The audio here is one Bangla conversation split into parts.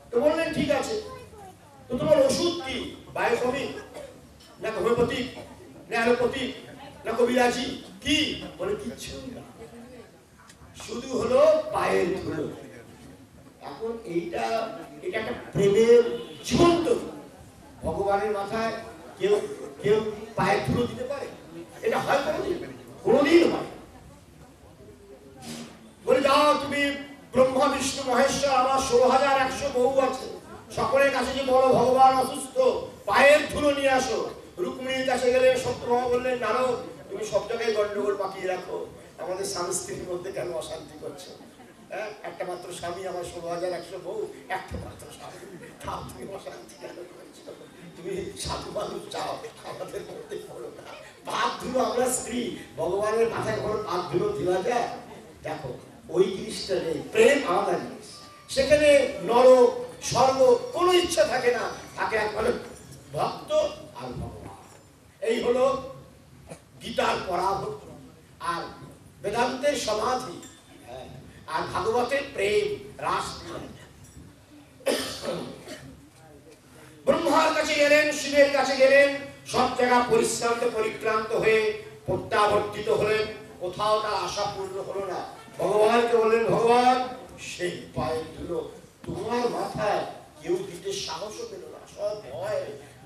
তো বললেন ঠিক আছে, তো তোমার ওষুধ কি? বায়োকেমিক না হোমিওপ্যাথিক না অ্যালোপ্যাথিক না কবিরাজি কি? বলে কিচ্ছু না, শুধু হলো পায়ের ধুলো। এখন এটা একটা প্রেমের জীবন্ত। ভগবানের মাথায় কেউ কেউ পায়ের ধুলো দিতে পারে? এটা হয় কোনোদিন হয়? বলে যাও তুমি ব্রহ্মা বিষ্ণু মহেশ্বর, আমার 16,100 বহু আছে, সকলের কাছে যে বলো ভগবান অসুস্থ, পায়ের ধুলো নিয়ে আসো। রুক্মিণীর কাছে গেলে সত্যভামা বললেন, নারদ তুমি সব জায়গায় গন্ডগোল পাকিয়ে রাখো, আমাদের স্বামী স্ত্রীর মধ্যে কেন অশান্তি করছো? হ্যাঁ, একটা মাত্র স্বামী, আমার 16,100 বউ, একটা মাত্র স্বামী, তাও তুমি অশান্তি কেন করছো? তুমি সাধু মানুষ চাও, আমাদের মধ্যে করো না। পাপ ধুলো আমরা স্ত্রী, ভগবানের মাথায় কোনো পাপ ধুলো দেওয়া যায়? দেখো ওই জিনিসটা নেই, প্রেম আলাদা জিনিস। সেখানে নরক স্বর্গ কোনো ইচ্ছা থাকে না, থাকে একমাত্র ভক্ত আর ভগবান। এই হলো গীতার পরাভক্ত, আর বেদান্তের সমাধি, আর ভাগবতের প্রেম রাস। ব্রহ্মার কাছে গেলেন, শিবের কাছে গেলেন, সব জায়গা পরিশ্রান্ত পরিক্রান্ত হয়ে প্রত্যাবর্তিত হলেন, কোথাও তার আশা পূর্ণ হলো না। ভগবানকে বললেন, ভগবান সেই পায়ের ধুলো তোমার মাথায় কেউ দিতে সাহসও পেল না, সব ভয়।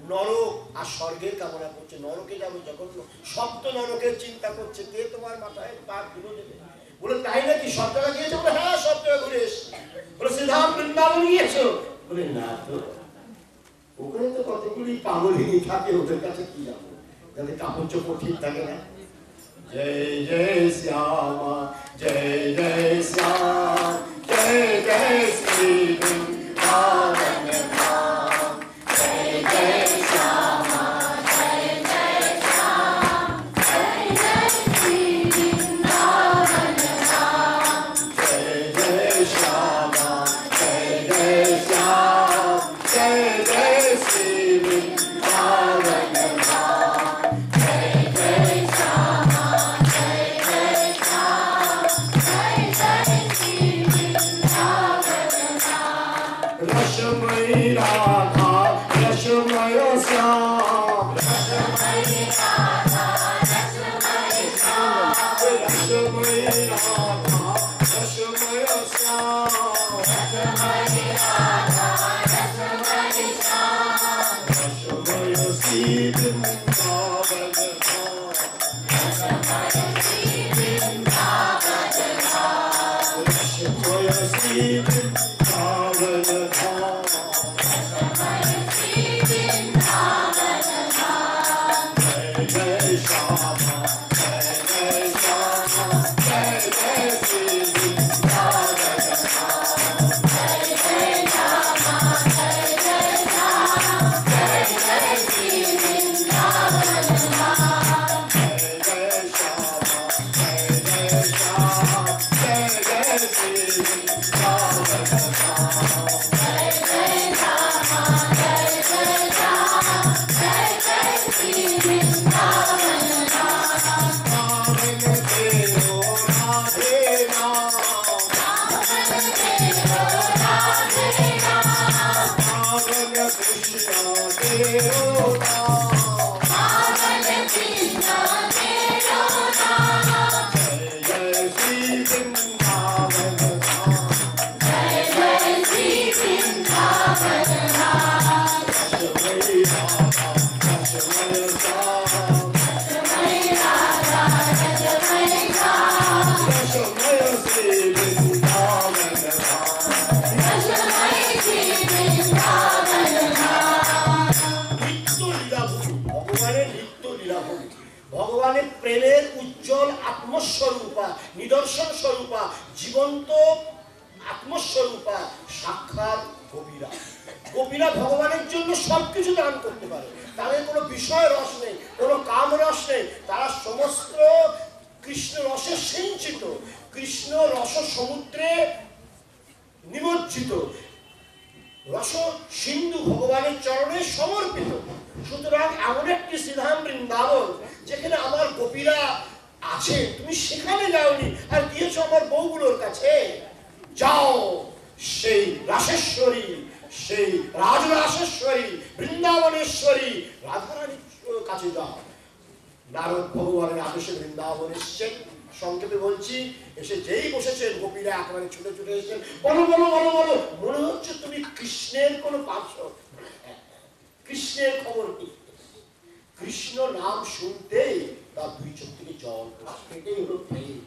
নরক আর স্বর্গের কামনা করছে, নরকে যাবো যখন সপ্ত নরকের চিন্তা করছে, কে তোমার মাথায় পায়ের ধুলো দেবে? বলে তাই নাকি, সব জায়গা গিয়েছো? বলে হ্যাঁ, সব জায়গা ঘুরে এসছি। বলে শ্রীধাম বৃন্দাবন গিয়েছো? বলে না তো, ওখানে তো কতগুলি পাগলিনী থাকে, ওদের কাছে কি যাবো, যাদের কাপড় চোপড় ঠিক থাকে না। জয় জয় শ্যামা জয় জয় শ্যাম জয় জয় শ্রী বৃন্দাবন ধাম, জয় জয় শ্যামা জয় জয় শ্যাম জয় জয় শ্রী বৃন্দাবন ধাম, জয় জয় শ্যামা জয় জয় শ্যাম জয় জয় শ্রী বৃন্দাবন ধাম, জয় জয় শ্যামা জয় জয় শ্যাম জয় জয় শ্রী বৃন্দাবন ধাম। রসময়ী রাধা রসময় শ্যাম, রসময়ী রাধা রসময় শ্যাম, রসময়ী রাধা রসময় শ্যাম, রসময়ী রাধা রসময় শ্যাম, রসময় শ্রী বৃন্দাবন ধাম, রসময় শ্রী বৃন্দাবন ধাম, রসময় শ্রী বৃন্দাবন ধাম, রসময় শ্রী বৃন্দাবন ধাম, জয় জয় শ্যামা জয় জয় শ্যামা জয় জয় শ্রী বৃন্দাবন ধাম, জয় জয় শ্যামা জয় জয় শ্যামা জয় জয় শ্রী বৃন্দাবন ধাম, জয় জয় শ্যামা জয় জয় শ্যামা জয় জয় শ্রী বৃন্দাবন ধাম, জয় জয় শ্যামা জয় জয় শ্যামা জয় জয় শ্রী বৃন্দাবন ধাম। পাবন দেও রাধে রাম, পাবন দেও রাধে রাম, পাবন কৃষ্ণ দেও রাম, পাবন কৃষ্ণ দেও রাম, জয় জয় শ্রী বৃন্দাবন ধাম, জয় জয় শ্রী বৃন্দাবন ধাম, রসময়ী রাধা রসময় শ্যাম, রসময়ী রাধা রসময় শ্যাম, রসময় শ্রী বৃন্দাবন ধাম, রসময় শ্রী বৃন্দাবন ধাম। নিত্য লীলাভূমি, ভগবানের নিত্য লীলাভূমি, ভগবানের প্রেমের উজ্জ্বল আত্মস্বরূপা, নিদর্শন স্বরূপা, জীবন্ত আত্মস্বরূপা সাক্ষাৎ গোপীরা। গোপীরা ভগবানের জন্য সবকিছু দান করতে পারে, তাদের কোনো বিষয় রস নেই, কোনো কাম রস নেই, তারা সমস্ত কৃষ্ণ রসে সিঞ্চিত, কৃষ্ণ রস সমুদ্রে নিমজ্জিত, রস সিন্ধু ভগবানের চরণে সমর্পিত। সুতরাং এমন একটি শ্রীধাম বৃন্দাবন যেখানে আমার গোপীরা আছে, তুমি সেখানে যাওনি আর গিয়েছো আমার বউগুলোর কাছে। যাও সেই রাসেশ্বরী, সেই রাজরাসেশ্বরী, বৃন্দাবনেশ্বরী রাধারানীর কাছে যাও। নারদ ভগবানের আদেশে বৃন্দাবন এসেছেন। সংক্ষেপে বলছি, এসে যেই বসেছেন গোপীরা একেবারে ছুটে ছুটে এসেছেন। বলো বলো বলো বলো, মনে হচ্ছে তুমি কৃষ্ণের কোন পার্শ্ব, কৃষ্ণের খবর কি? কৃষ্ণ নাম শুনতেই তার দুই চোখ থেকে জল। এটাই হলো প্রেম,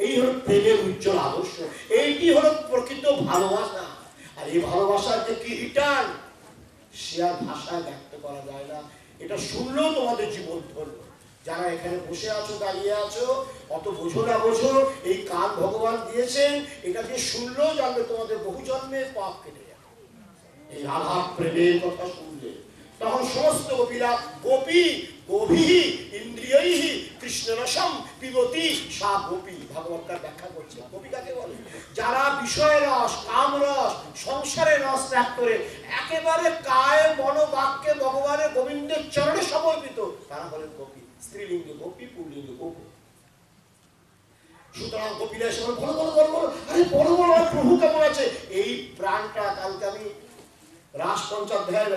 এই হলো প্রেমের উজ্জ্বল আদর্শ, এইটি হলো প্রকৃত ভালোবাসা। আর এই ভালোবাসার যে কি রিটার্ন, সে আর ভাষায় ব্যক্ত করা যায় না। এটা শুনলেও তোমাদের জীবন ধরলো। যারা এখানে বসে আছো, দাঁড়িয়ে আছো, অত বোঝো না বোঝো, এই কান ভগবান দিয়েছেন, এটা দিয়ে শুনলেও জানবে তোমাদের বহু জন্মের পাপ কেটে যাবে এই রাধা প্রেমের কথা শুনলে। তখন সমস্ত গোপীরা, গোপী গোভী ইন্দ্রিয়ৈ কৃষ্ণ রসম পিবতি সা গোপী। ভাগবত তার ব্যাখ্যা করছে গোপী কাকে বলে? যারা বিষয় রস, কাম রস, সংসারের রস ত্যাগ করে একেবারে কায়ে মন বাক্যে ভগবানের গোবিন্দের চরণে সমর্পিত, তারা হলেন গোপী। স্ত্রীলিঙ্গে গোপী, পুল্লিঙ্গে গোপ। সুতরাং গোপীরা এসে বলো বলো বলো বলো, আরে বলো বলো প্রভু কেমন আছে। এই প্রাণটা, কালকে আমি রাস পঞ্চাধ্যায়ের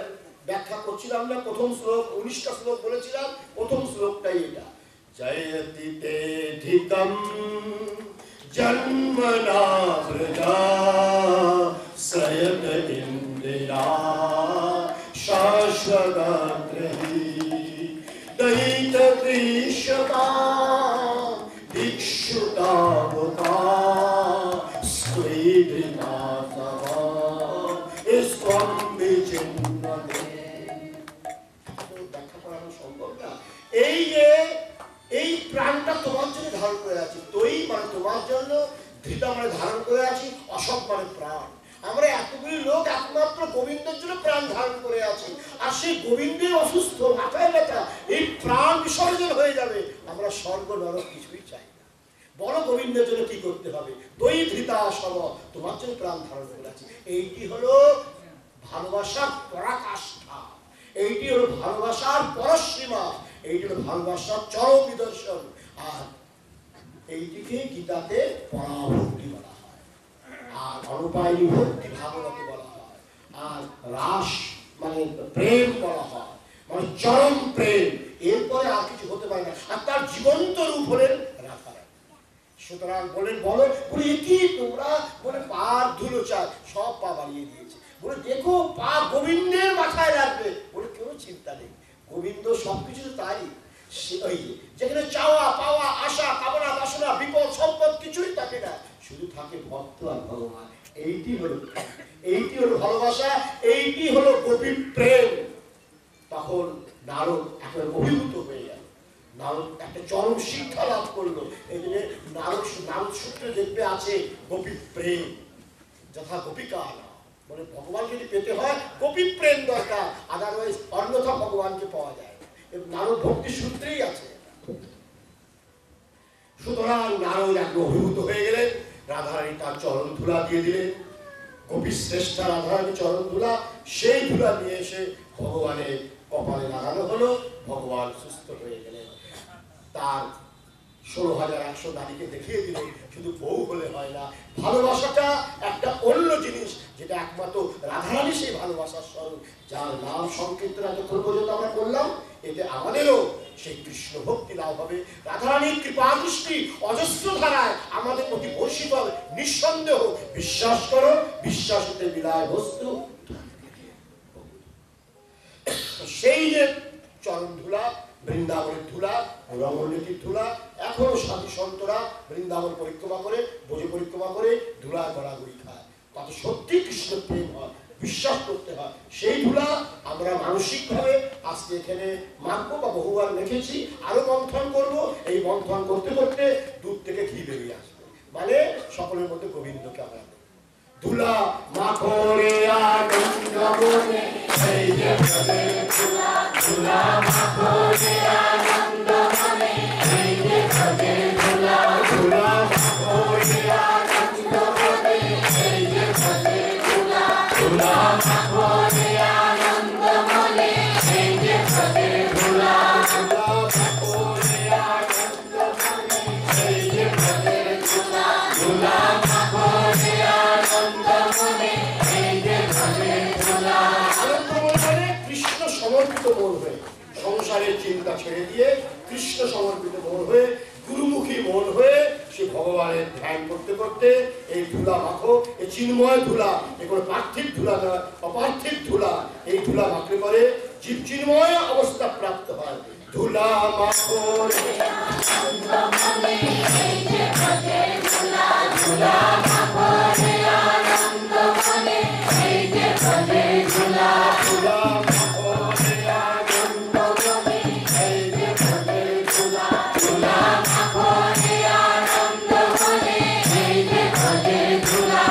ব্যাখ্যা করছিলাম না, প্রথম শ্লোক 19টা শ্লোক বলেছিলাম, প্রথম শ্লোকটাই এটা। জয়তি তেধিকম জন্মনা ব্রজা সয়ত ইন্দিরা শাশ্বতগ্রহী দয়িত কৃষ্ণা দীক্ষুতাবতা স্ত্রীনাথা ইস্ত্বম বিচিন্নতে। ব্যাখ্যা করানো সম্ভব না। এই প্রাণটা তোমার জন্য ধারণ করে আছি। তৈ মানে তোমার জন্য, ধৃতা মানে ধারণ করে আছি, অসৎ মানে প্রাণ। আমরা এতগুলি লোক একমাত্র গোবিন্দের জন্য প্রাণ ধারণ করে আছি। আর সেই গোবিন্দের অসুস্থ, মাথায় ব্যথা, এই প্রাণ বিসর্জন হয়ে যাবে। আমরা স্বর্গ নরক কিছুই চাই না। বড় গোবিন্দের জন্য কি করতে হবে? তৈ ধৃতা সব, তোমার জন্য প্রাণ ধারণ করে আছি। এইটি হলো ভালোবাসার পরাকাষ্ঠা, এইটি হলো ভালোবাসার পরসীমা, এইটি হলো ভালোবাসার চরম নিদর্শন। আর এইটিকে গীতাতে পরাভক্তি বলা হয়, আর অনুপায়ী ভক্তি ভাগবতে বলা হয়, আর রাস মানে প্রেম বলা হয়, মানে চরম প্রেম। এরপরে আর কিছু হতে পারে না। আর তার জীবন্ত রূপ হলেন রাধারানী। সুতরাং বলেন বলো, বলে কি তোমরা বলে পা ধুলো চায়, সব পা বাড়িয়ে দিয়েছে। বলে দেখো পা গোবিন্দের মাথায় রাখবে, বলে কোনো চিন্তা নেই, গোবিন্দ সবকিছু তাই। যেখানে চাওয়া পাওয়া, আশা কামনা বাসনা বিপদ সম্পদ কিছুই থাকে না, শুধু থাকে ভক্ত আর ভগবান। এইটি হলো ভালোবাসা, এইটি হলো গোপী প্রেম। তখন নারদ একেবারে অভিভূত হয়ে গেল। নারদ একটা চরম শিক্ষা লাভ করলো। এই জন্য নারদ সূত্রে দেখবে আছে গোপী প্রেম যথা গোপিকা। মানে ভগবান যদি পেতে হয় গোপী প্রেম দরকার, আদারওয়াইজ অন্যথা ভগবানকে পাওয়া যায়। নারদ ভক্তি সূত্রেই আছে। সুতরাং নারদ এক অভিভূত হয়ে গেলেন। রাধারানী তার চরণ ধুলা দিয়ে দিলেন। গোপী শ্রেষ্ঠা রাধারানী চরণ ধুলা, সেই ধুলা নিয়ে এসে ভগবানের কপালে লাগানো হলো। ভগবান সুস্থ হয়ে গেলেন। তার 16,100 নারীকে দেখিয়ে দিলেন শুধু বউ হলে হয় না, ভালোবাসাটা একটা অন্য জিনিস, যেটা একমাত্র রাধারানী সেই ভালোবাসার স্বরূপ, যার নাম সংকীর্তন এতক্ষণ পর্যন্ত আমরা করলাম। এতে আমাদেরও সেই কৃষ্ণ ভক্তি লাভ হবে। রাধারানীর কৃপা দৃষ্টি অজস্র ধারায় আমাদের প্রতি বর্ষিত হবে, নিঃসন্দেহ। বিশ্বাস করো, বিশ্বাস হতে বিলায় বস্তু। সেই যে চরণ ধুলা, বৃন্দাবনের ধুলা, রমণীতির ধুলা, এখনো সাধু সন্তরা বৃন্দাবন পরিক্রমা করে, ব্রজ পরিক্রমা করে ধুলা গড়াগড়ি খায়। তাতে সত্যি কৃষ্ণ প্রেম হয়, বিশ্বাস করতে হয়। সেই ধুলা আমরা মানসিকভাবে আজকে এখানে মাখবো বা বহুবার মেখেছি, আরো মন্থন করব। এই মন্থন করতে করতে দুধ থেকে ঘি বেরিয়ে আসবে, মানে সকলের মধ্যে গোবিন্দকে আমরা ধুলা মাখো রে আনন্দ মনে, এই যে ধুলা ধুলা মাখো রে আনন্দ মনে, এই যে ধুলা ধুলা মাখো রে আনন্দ মনে, এই যে ধুলা ধুলা মাখো রে আনন্দ মনে, এই যে ধুলা ধুলা মাখো রে আনন্দ মনে, এই যে ধুলা ধুলা মাখো রে আনন্দ মনে, সমর্পিত মন হয়ে, সংসারের চিন্তা ছেড়ে দিয়ে কৃষ্ণ সমর্পিত মন হয়ে, গুরুমুখী মন হয়ে সে ভগবানের ধ্যান করতে করতে এই ধুলা মাখো, এই চিন্ময় ধুলা, এ কোনো পার্থিব ধুলা নয়, অপার্থিব ধুলা, এই ধুলা মাখলে পরে জীব চিন্ময় অবস্থা প্রাপ্ত হয়। ধুলা মাখো রে আনন্দ মনে, এই যে ভজে ধুলা, ধুলা মাখো রে আনন্দ মনে, এই যে ভজে ধুলা, ধুলা মাখো রে আনন্দ মনে, এই যে ভজে ধুলা, ধুলা মাখো রে আনন্দ মনে, এই যে ভজে ধুলা,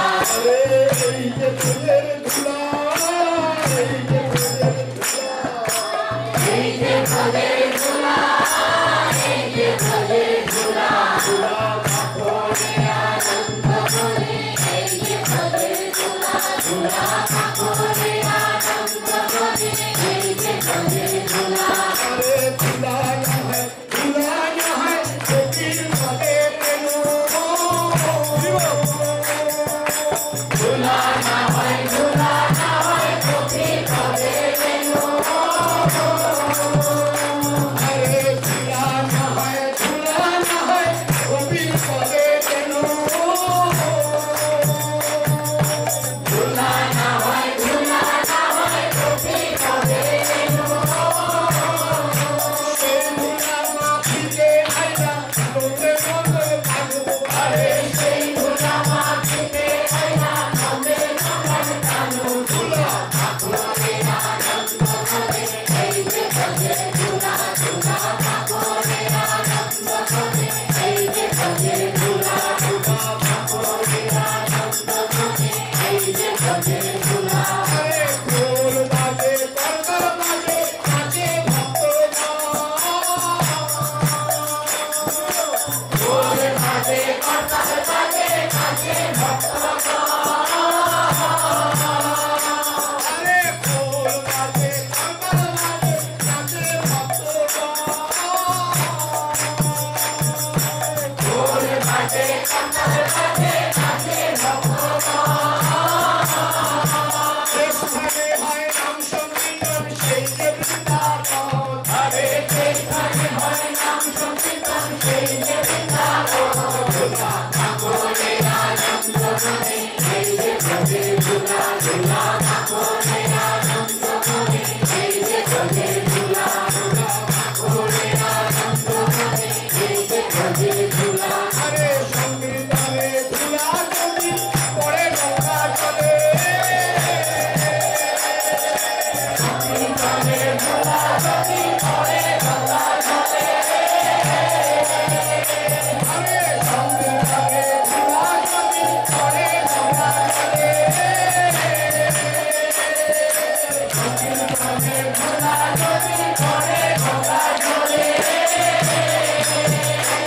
রে এই যে ভজে ধুলা, এই যে ভজে ধুলা, এই যে ভজে ধুলা, এই যে ভজে ধুলা, ধুলা মাখো রে আনন্দ মনে, এই যে ভজে ধুলা, ধুলা মাখো রে আনন্দ মনে, এই যে ভজে ধুলা, রে ধুলা না হয়, ধুলা না হয়, গোপীর পদে প্রেম, ধুলা না হয়, ধুলা না হয়, গোপীর পদে প্রেম, আরে ধুলা না হয়, ধুলা না হয়, গোপীর পদে প্রেম, ধুলা না হয়, ধুলা না হয়, গোপীর পদে প্রেম, সে ধুলা মাখিতে আইলা তোমরে মনে কানু, আরে সেই ধুলা মাখিতে আইলা তোমরে মনে কানু, ধুলা মাখো রে আনন্দ মনে, এই যে ভজে ধুলা, ধুলা মাখো রে আনন্দ মনে, এই যে ভজে ধুলা, ধুলা মাখো রে আনন্দ মনে, এই যে ভজে ধুলা, আরে ঢোল বাজে করতাল বাজে নাচে ভক্তগণ, ঢোল বাজে করতাল বাজে নাচে ভক্তগণ, আরে ঢোল বাজে করতাল বাজে নাচে ভক্তগণ, ঢোল বাজে করতাল বাজে নাচে ভক্তগণ, যেখানে হয় নাম সংকীর্তন সেই যে বৃন্দাবন, আরে যেখানে হয় নাম সংকীর্তন সেই যে বৃন্দাবন, ধুলা মাখো রে আনন্দ মনে, এই যে ভজে ধুলা, ধুলা মাখো রে আনন্দ মনে, এই যে ভজে ধুলা, ধুলা মাখো রে আনন্দ মনে, এই যে ভজে ধুলা, আরে সংকীর্তনে ধুলা যদি পড়ে গঙ্গা জলে, সংকীর্তনে ধুলা যদি পড়ে গঙ্গা জলে, আরে সংকীর্তনে ধুলা যদি পড়ে গঙ্গা জলে, সংকীর্তনে ধুলা যদি পড়ে গঙ্গা জলে,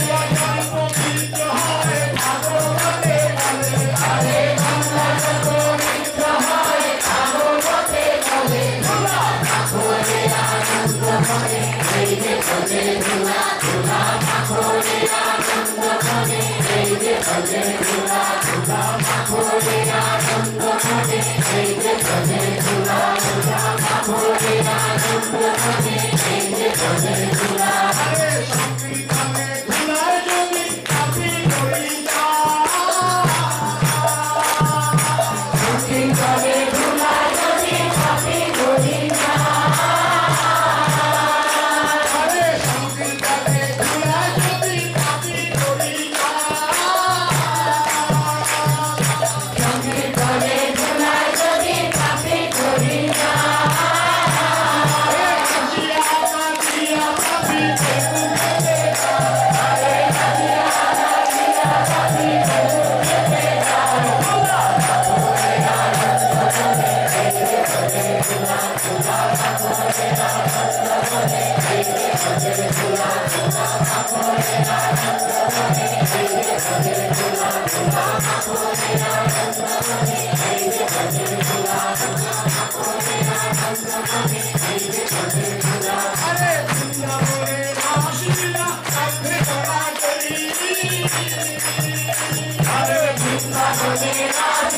গঙ্গা জল পবিত্র হয় ভাগবতে বলে, আরে গঙ্গা জল পবিত্র হয় ভাগবতে বলে, ধুলা মাখো রে আনন্দ মনে, এই যে ভজে ধুলা, ধুলা মাখো রে আনন্দ মনে, এই যে ভজে ধুলা, ধুলা মাখো রে আনন্দ মনে, এই যে ভজে ধুলা, ধুলা মাখো রে আনন্দ মনে, এই যে ভজে ধুলা, আরে সংকীর্তনে ধুলার যদি কাপি করি সংকীর্তনে ধুলা যদি কাপি করি না, আরে সংকীর্তনে ধুলা যদি কাপি করি না, সংকীর্তনে ধুলা যদি কাপি করি না, আরে কাজিয়া কাজিয়া কাপি করতে না, আরে কাজিয়া কাজিয়া কাপি করতে না, ধুলা মাখো রে আনন্দ মনে, এই যে ভজে ধুলা, ধুলা মাখো রে আনন্দ মনে, এই যে ভজে ধুলা, ধুলা মাখো রে আনন্দ মনে, এই যে ভজে ধুলা, ধুলা মাখো রে আনন্দ মনে, এই যে ভজে ধুলা, ধুলা মাখো রে আনন্দ মনে, এই যে ভজে ধুলা, আরে বৃন্দাবনে রাস লীলা কাঁধে করা চলি, আরে বৃন্দাবনে রাস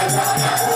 Thank you.